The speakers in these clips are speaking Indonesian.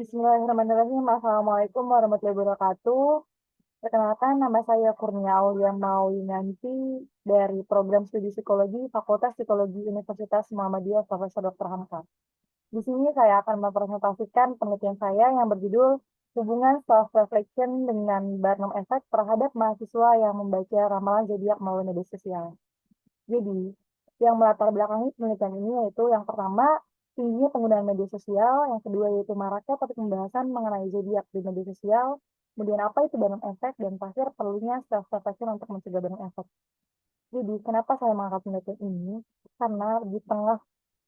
Bismillahirrahmanirrahim. Assalamualaikum warahmatullahi wabarakatuh. Perkenalkan, nama saya Kurnia Aulia Maulinanti dari Program Studi Psikologi Fakultas Psikologi Universitas Muhammadiyah Profesor Dr. Hamka. Di sini saya akan mempresentasikan penelitian saya yang berjudul Hubungan Self-Reflection dengan Barnum Effect terhadap mahasiswa yang membaca ramalan zodiak melalui media sosial. Jadi, yang melatar belakangi penelitian ini yaitu yang pertama, tingginya penggunaan media sosial, yang kedua yaitu maraknya topik pembahasan mengenai zodiak di media sosial, kemudian apa itu Barnum Effect, dan terakhir perlunya self-reflection untuk mencegah Barnum Effect. Jadi, kenapa saya mengangkat penelitian ini? Karena di tengah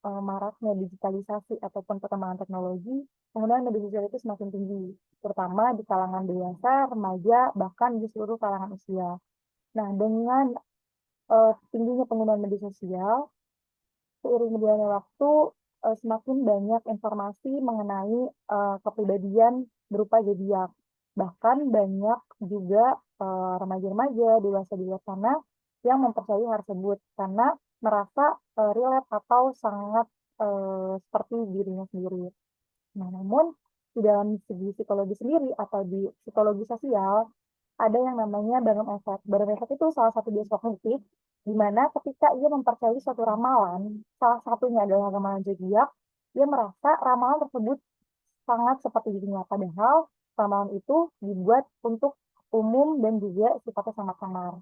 maraknya digitalisasi ataupun perkembangan teknologi, penggunaan media sosial itu semakin tinggi, terutama di kalangan dewasa, remaja, bahkan di seluruh kalangan usia. Nah, dengan tingginya penggunaan media sosial, seiring berjalannya waktu, semakin banyak informasi mengenai kepribadian berupa zodiak. Bahkan banyak juga remaja-remaja dewasa di luar sana yang mempercayai hal tersebut karena merasa relate atau sangat seperti dirinya sendiri. Nah, namun di dalam segi psikologi sendiri atau di psikologi sosial, ada yang namanya Barnum Effect. Barnum Effect itu salah satu bias kognitif, di mana ketika ia mempercayai suatu ramalan, salah satunya adalah ramalan zodiak, ia merasa ramalan tersebut sangat seperti dirinya. Padahal ramalan itu dibuat untuk umum dan juga sifatnya sangat samar.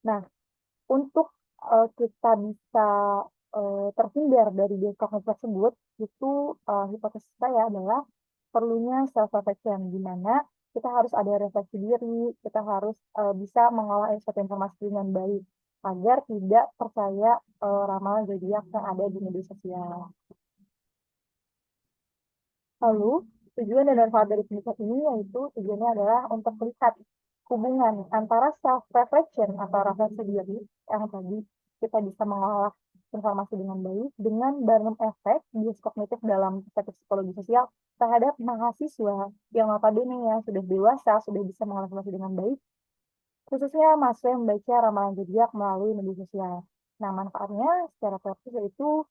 Nah, untuk kita bisa terhindar dari bias kognitif tersebut, itu hipotesis saya adalah perlunya self-reflection, di mana kita harus ada refleksi diri, kita harus bisa mengolah suatu informasi dengan baik, agar tidak percaya ramalan zodiak yang ada di media sosial. Lalu, tujuan dan manfaat dari penelitian ini yaitu tujuannya adalah untuk melihat hubungan antara self-reflection atau refleksi diri yang tadi kita bisa mengolah informasi dengan baik dengan Barnum Effect bias kognitif dalam perspektif psikologi sosial terhadap mahasiswa yang notabene ya sudah dewasa, sudah bisa mengolah informasi dengan baik, khususnya mahasiswa yang membaca ramalan zodiak melalui media sosial. Nah, manfaatnya secara praktis yaitu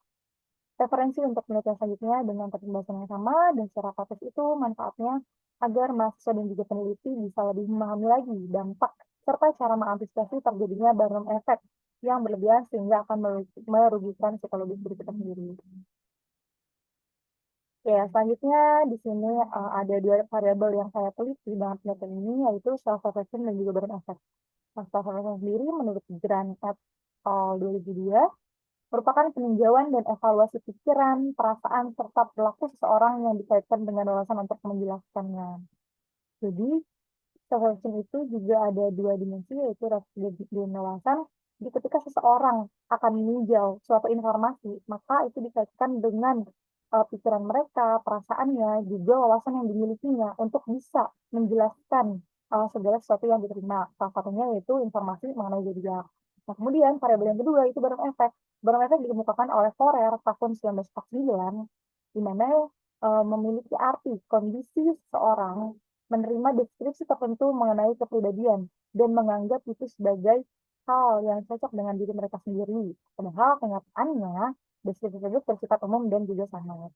referensi untuk penelitian selanjutnya dengan topik pembahasan yang sama, dan secara praktis itu manfaatnya agar mahasiswa dan juga peneliti bisa lebih memahami lagi dampak serta cara mengantisipasi terjadinya Barnum Effect yang berlebihan sehingga akan merugikan psikologis diri kita sendiri. Ya, selanjutnya di sini ada dua variabel yang saya teliti dalam penelitian ini, yaitu self-reflection dan juga Barnum Effect. Nah, self-reflection sendiri menurut Grant et al. 2002 merupakan peninjauan dan evaluasi pikiran, perasaan, serta perilaku seseorang yang dikaitkan dengan wawasan untuk menjelaskannya. Jadi, self-reflection itu juga ada dua dimensi, yaitu refleksi dan wawasan. Jadi, ketika seseorang akan meninjau suatu informasi, maka itu dikaitkan dengan pikiran mereka, perasaannya, juga wawasan yang dimilikinya untuk bisa menjelaskan segala sesuatu yang diterima. Salah satunya yaitu informasi mengenai zodiak. Nah, kemudian variabel yang kedua itu Barnum Effect. Barnum Effect dikemukakan oleh Forer tahun 1949, di mana memiliki arti kondisi seseorang menerima deskripsi tertentu mengenai kepribadian dan menganggap itu sebagai hal yang cocok dengan diri mereka sendiri. Padahal kenyataannya deskripsi tersebut bersifat umum dan juga samar.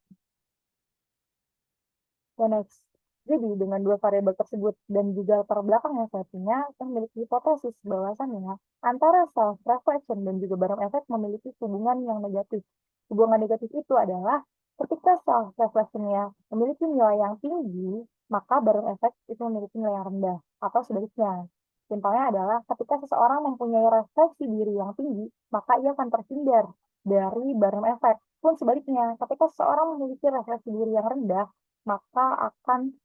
Next. Jadi dengan dua variabel tersebut dan juga latar belakang yang saya punya, saya memiliki hipotesis bahwasannya antara self-reflection dan juga Barnum Effect memiliki hubungan yang negatif. Hubungan negatif itu adalah ketika self-reflection-nya memiliki nilai yang tinggi, maka Barnum Effect itu memiliki nilai yang rendah, atau sebaliknya. Simpelnya adalah ketika seseorang mempunyai refleksi diri yang tinggi, maka ia akan terhindar dari Barnum Effect. Pun sebaliknya, ketika seseorang memiliki refleksi diri yang rendah, maka akan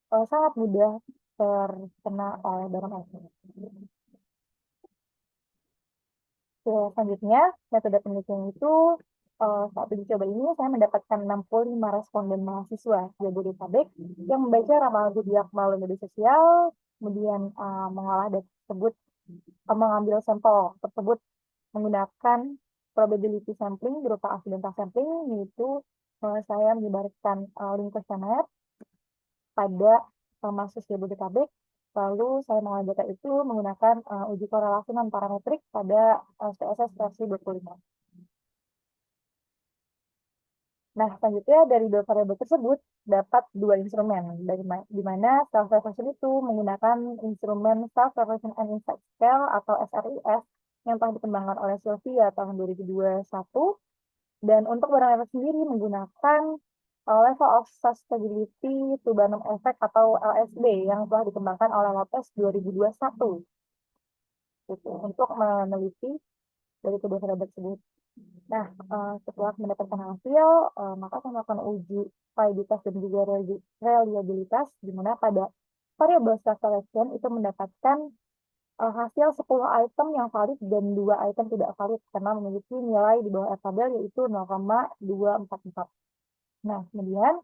sangat mudah terkena oleh Barnum Effect. Selanjutnya, metode penelitian itu saat uji coba ini saya mendapatkan 65 responden mahasiswa Jabodetabek yang membaca ramalan zodiak melalui media sosial, kemudian mengolah data tersebut, mengambil sampel tersebut menggunakan probability sampling berupa accidental sampling, yaitu saya menyebarkan link kuesioner pada mahasiswa Jabodetabek. Lalu saya mengolah data itu menggunakan uji korelasi non-parametrik pada SPSS versi 25. Nah, selanjutnya dari dua variabel tersebut dapat dua instrumen, di mana self-reflection itu menggunakan instrumen self-reflection and insight scale atau SRIS yang telah dikembangkan oleh Sylvia tahun 2021, dan untuk barang efek sendiri menggunakan level of sustainability to Barnum effect atau LSB yang telah dikembangkan oleh Lopez 2021 gitu, untuk meneliti dari kedua variabel tersebut. Nah, setelah mendapatkan hasil, maka akan melakukan uji validitas dan juga reliabilitas, di mana pada variabel self-selection itu mendapatkan hasil 10 item yang valid dan 2 item tidak valid karena memiliki nilai di bawah tabel yaitu 0,244. Nah, kemudian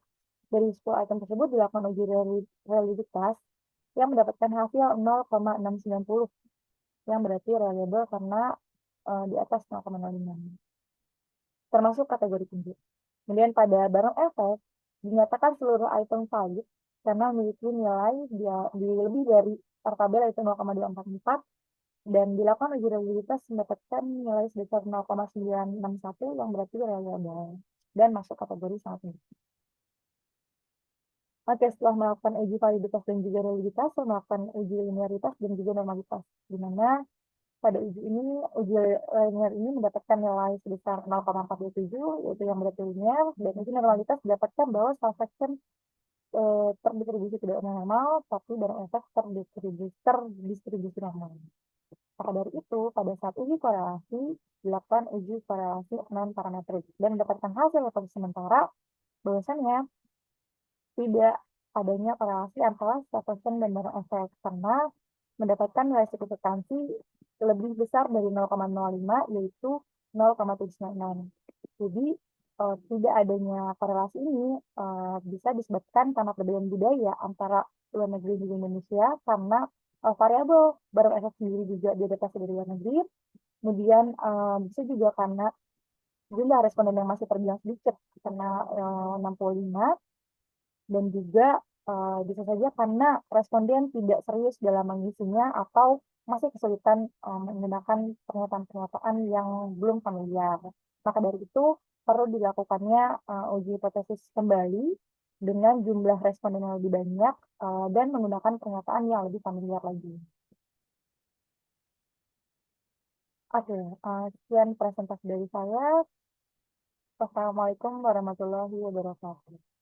dari 10 item tersebut dilakukan uji reliabilitas yang mendapatkan hasil 0,690, yang berarti reliable karena di atas 0,05, termasuk kategori tinggi. Kemudian pada barang efek dinyatakan seluruh item valid karena memiliki nilai di lebih dari tabel yaitu 0,244, dan dilakukan uji reliabilitas mendapatkan nilai sebesar 0,961 yang berarti reliable dan masuk kategori sangat tinggi. Oke, setelah melakukan uji validitas dan juga reliabilitas, saya melakukan uji linearitas dan juga normalitas, di mana pada uji linear ini mendapatkan nilai sebesar 0,427, yaitu yang berarti linear, dan uji normalitas didapatkan bahwa self-selection terdistribusi tidak normal, tapi barang efek terdistribusi normal. Maka dari itu, pada saat uji korelasi, dilakukan uji korelasi non-parametrik dan mendapatkan hasil metode sementara bahwasannya tidak adanya korelasi antara self-selection dan barang efek karena mendapatkan nilai signifikansi lebih besar dari 0,05 yaitu 0,796. Jadi tidak adanya korelasi ini bisa disebabkan karena perbedaan budaya antara luar negeri dan Indonesia, karena variabel barang efek sendiri juga diadaptasi dari luar negeri. Kemudian bisa juga karena jumlah responden yang masih terbilang sedikit karena 65, dan juga bisa saja karena responden tidak serius dalam mengisinya atau masih kesulitan menggunakan pernyataan-pernyataan yang belum familiar. Maka dari itu perlu dilakukannya uji hipotesis kembali dengan jumlah responden yang lebih banyak dan menggunakan pernyataan yang lebih familiar lagi. Oke, sekian presentasi dari saya. Wassalamualaikum warahmatullahi wabarakatuh.